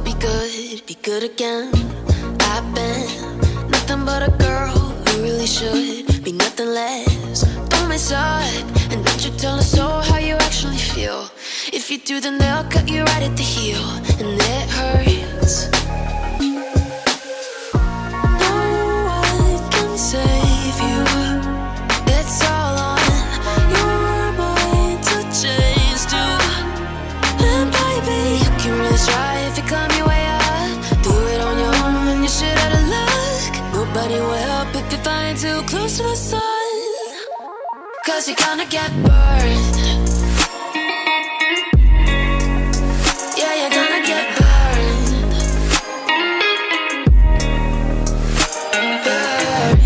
but be good again. I've been nothing but a girl who really should be nothing less. Don't mess up, and don't you tell us so how you actually feel. If you do, then they'll cut you right at the heel, and it hurts. No one can save you. It's all on your mind to change too. And baby, you can really try if you climb your way up. Do it on your own and you shit out of luck. Nobody will help if you're flying too close to the sun. 'Cause you're gonna get burned. Yeah, you're gonna get burned. Burned.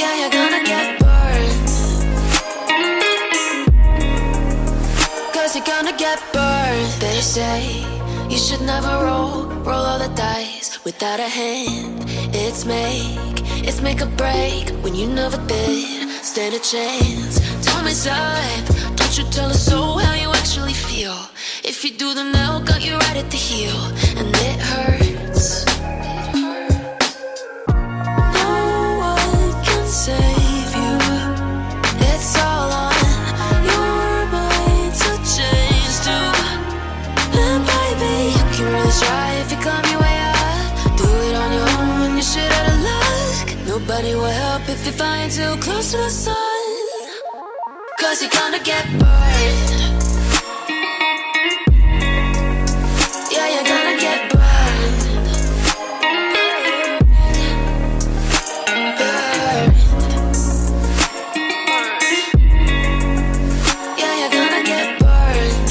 Yeah, you're gonna get burned. 'Cause you're gonna get burned. They say you should never roll all the dice without a hand. It's make or break when you never did stand a chance. Don't mess up, don't you tell us so how you actually feel. If you do, then they'll cut you right at the heel, and it hurts. No one can save you. It's all on your mind to change too. And baby, you can really try if you climb your way up. Do it on your own when you shit out of luck. Nobody will help if you're flying too close to the sun. 'Cause you're gonna get burned. Yeah, you're gonna get burned. Burned. Yeah, you're gonna get burned.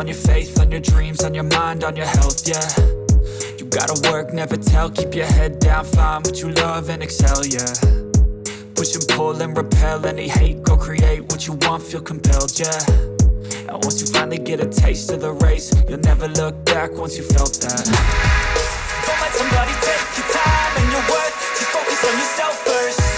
on your faith, on your dreams, on your mind, on your health, yeah. You gotta work, never tell, keep your head down, find what you love and excel, yeah. Push and pull and repel any hate, go create what you want, feel compelled, yeah. And once you finally get a taste of the race, you'll never look back once you felt that. Don't let somebody take your time and your worth, just focus on yourself first.